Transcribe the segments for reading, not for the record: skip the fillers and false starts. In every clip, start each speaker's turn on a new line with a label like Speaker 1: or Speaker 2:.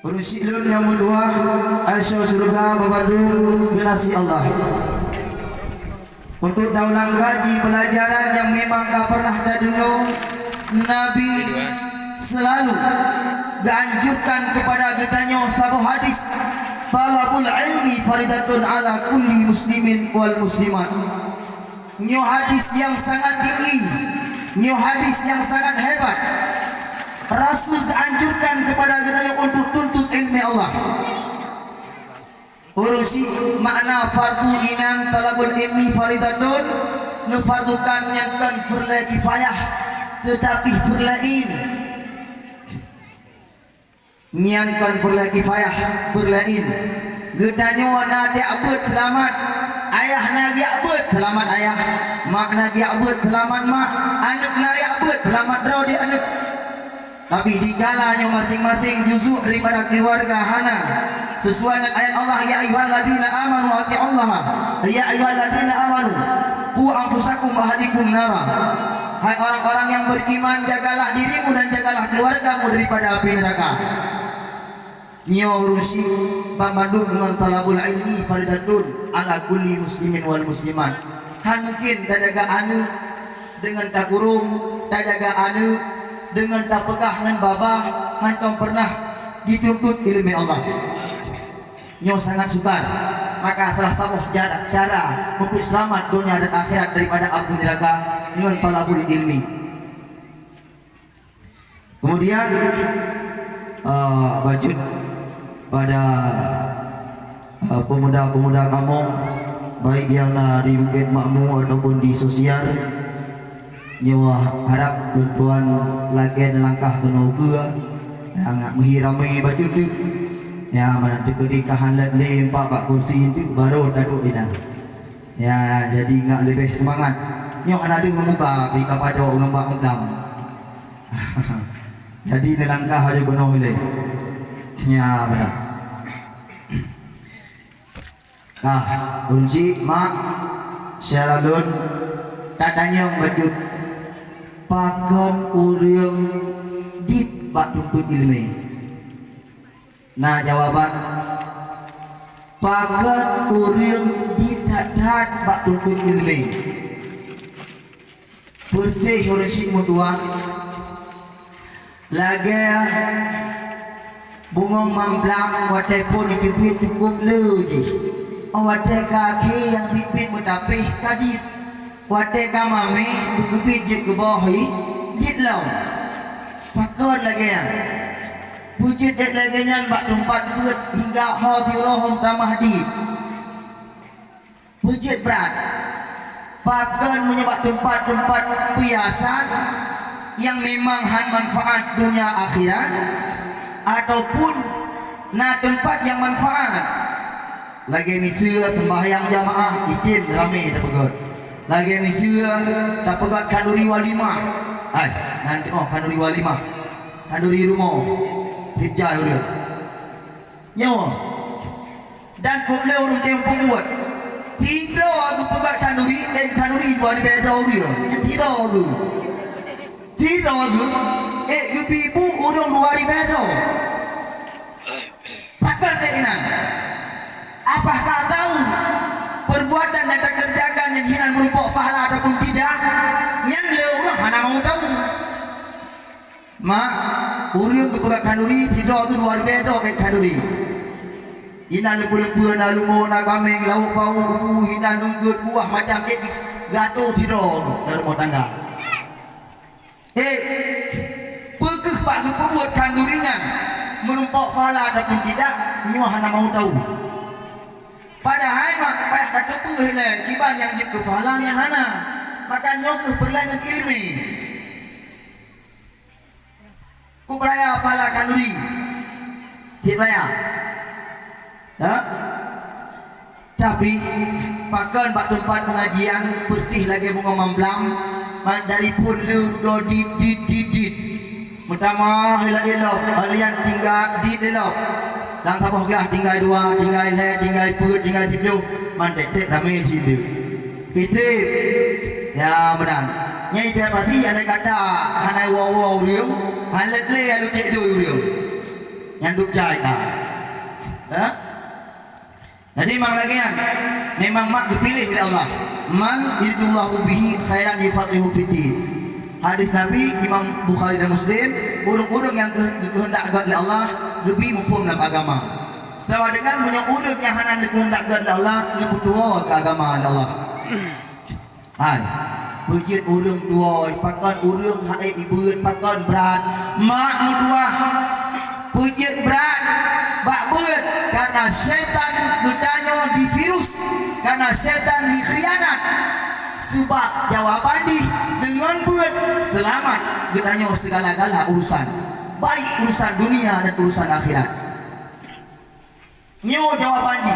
Speaker 1: Urusilun yang mudua Aisyah surga membandung generasi Allah. Untuk daulang gaji pelajaran yang memang tak pernah terdengar, Nabi selalu ganjurkan kepada getanya satu hadis, talabul ilmi faridatun ala kulli muslimin wal muslimat. Nyo hadis yang sangat tinggi, nyo hadis yang sangat hebat. Rasul anjurkan kepada kita untuk tuntut ilmu Allah. Urusi makna fardu inan talabul ilmi faridatun, nufardukan yang kan fardu kifayah tetapi berlain. Nian kan fardu kifayah berlain. Gedanya wana dia abad selamat. Ayah nagi abad selamat ayah. Mak nagi abad selamat mak. Anak nagi abad selamat draw di anak. Tapi digalanya masing-masing juzuk daripada keluarga hana sesuai dengan ayat Allah, ya ayyuhalladzina amanu atiiullah, ya ayyuhalladzina amanu qu anfusakum wa ahlikum nara. Hai orang-orang yang beriman, jagalah dirimu dan jagalah keluargamu daripada api neraka. Nyo urusi pamandung dengan talabul ilmi faridatun ala kulli muslimin wal muslimat. Kan mungkin tak jaga anu dengan tak kurung, tak jaga anu dengan tak pegah dengan babah, hantam pernah dituntut ilmu Allah. Nyo sangat sukar. Maka salah satu cara untuk selamat dunia dan akhirat daripada api neraka dengan talabul ilmi. Kemudian wajib pada pemuda-pemuda kamu, baik yang di Bukit Makmur ataupun di sosial, nyawa harap tuan lagi langkah tenaga yang menghirami baju tu ya mana dikedikan lele 4 kursi itu baru duduk ini ya, jadi ngak lebih semangat nyo ada memuka pi kepada orang bak undam. Jadi langkah aja penuh boleh ya benar. Kunci mak syaralun tatanya baju pakan urang di bak tuntut ilmu. Nah jawaban pakan urang di dadat bak tuntut ilmu. Bersih orang si mutua lagi bunga mamblang wadah pun itu cukup leji. Wadah kaki yang pipit mutapih kadit. Wadah kamame bukupit je ke bahi ditlau. Pakon lagi yang wujud dek lagi yang bak tempat buat hingga hatirohum tamah dit. Wujud berat. Pakon menyebab tempat-tempat perhiasan yang memang han manfaat dunia akhirat ataupun na tempat yang manfaat. Lagi ni sia sembahyang jamaah itin ramai tak pegat. Lagi ni sia tak pegat kanduri walimah. Ai, nanti kanduri walimah. Kanduri rumah. Hijau dia. Nyawa. Dan kau boleh orang tempoh buat. Tidak aku pegat kanduri buat di beda dia. Tidak aku. Tidak aku. Ibu orang luar di beda. Pakai tekinan. Apakah tahu perbuatan yang tak kerjakan yang hina merupakan pahala ataupun tidak? Yang lewat mana mau tahu? Mak, urang kepegat kanduri tidak tu luar beda kayak kanduri. Hina lembu-lembu na lumo na kambing lauk bau kubu hina nunggut buah macam kek gato tidak dalam rumah tangga. Pekeh pak kebuat kandurinya merupakan pahala ataupun tidak? Ini mana mau tahu? Padahal mak payah kata tuh hele kiban yang jip kepahalangan hana maka nyokeh berlanjut ilmi ku beraya pahala kanduri cik beraya ya? Tapi pakan bak tempat pengajian bersih lagi bunga mamblang dari pun lu dit pertama ilah kalian tinggal di delok lang sabah gelah tinggal 2 tinggal le tinggal put tinggal 10 mantek ramai situ kita ya benar nyai pihak pasti ada kata hanai wow dia halet le alu cek tu dia nyanduk jai ah. Ha? Jadi mang lagi kan, memang mak dipilih oleh Allah. Man yuridullahu bihi khairan yufaqihu fiddin. Hadis Nabi Imam Bukhari dan Muslim, urung-urung yang kehendak oleh Allah gebi mumpung dalam agama. Sama dengan punya urung yang hana kehendak oleh Allah nyebut dua ke agama Allah. Hai, bujit urung dua, pakon urung hai ibu pakon berat, mak dua, bujit berat, bak berat karena setan gedanya di virus, karena setan dikhianat. Sebab jawaban di dengan berat selamat gedanya segala-gala urusan, baik urusan dunia dan urusan akhirat. Nyo jawaban di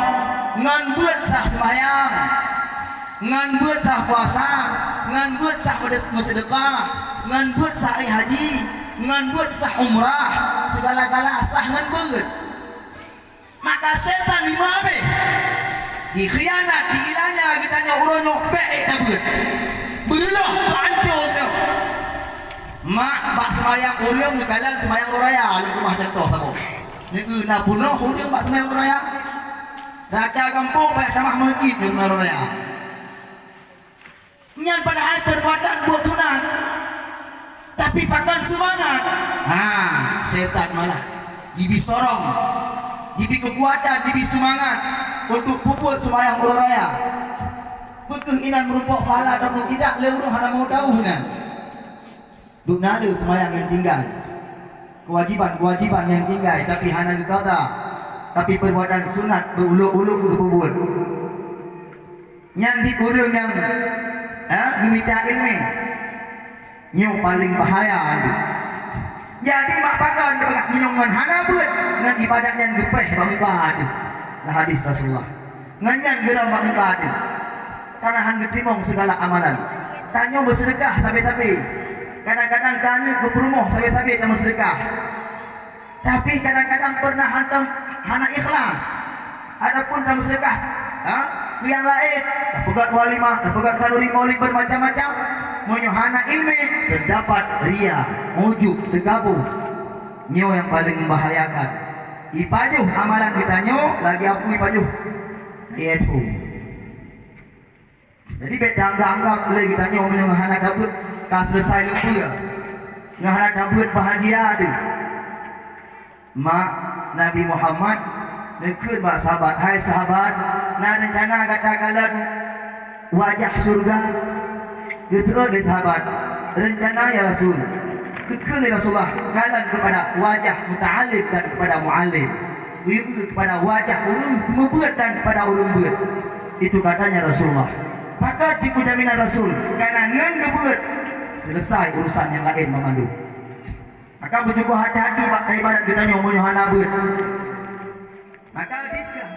Speaker 1: ngan berat sah sembahyang, ngan berat sah puasa, ngan berat sah bersedekah, ngan berat sah haji, ngan berat sah umrah, segala-gala sah ngan berat. Maka setan di mana? Dikhianat, diilanya kitanya urang nyok baik dah berat. Berulah hancur tu. Mak bak semayang urang di kalang semayang raya di rumah contoh sabo. Ni nak bunuh urang bak semayang raya. Rata kampung banyak tamah masjid di rumah raya. Nyan padahal perbuatan buat tunang. Tapi pakan semangat. Ha, setan malah dibi sorong. Dibi kekuatan, dibi semangat untuk puput sembahyang raya. Berkeinginan merupakan pahala ataupun tidak, leuruh hana mau tahu hinan. Duk nada sembahyang yang tinggal. Kewajiban yang tinggal tapi hana kata. Tapi perbuatan sunat beruluk-uluk berpubut. Yang dikurung yang gemita ilmi. Nyo paling bahaya adu. Jadi mak pakan depegah minongan hana beut ngan ibadat yang gepeh bangka adu. Lah hadis Rasulullah. Nganyan geram bangka adu. Karena han diterima segala amalan. Tanyo bersedekah sabi-sabi. Kadang-kadang kana ke perumoh sabi-sabi dan bersedekah. Tapi kadang-kadang pernah hantam hana ikhlas. Adapun dalam sedekah, yang lain, dah pegat walimah, dah pegat kalori maulid bermacam-macam. Menyohana ilmi terdapat ria, ujub, tergabung. Nyo yang paling membahayakan. Ipajuh amalan kita nyo lagi aku ipajuh. Kayak itu. Jadi beda anggap boleh kita nyo menyohana dapat kas selesai lempur. Menyohana dapat bahagia ada. Mak Nabi Muhammad nekut mak sahabat, hai sahabat, nak rencana kata-kata wajah surga. Ketua dari sahabat, rencana ya Rasul. Kekal Rasulullah kalan kepada wajah muta'alim dan kepada mu'alim. Kepada wajah ulum semua dan kepada ulum beut. Itu katanya Rasulullah. Maka tipu jaminan Rasul karena ngan kebeut selesai urusan yang lain memandu. Maka bercukup hati-hati bak ibarat kita nyomonya hana beut. Maka dikah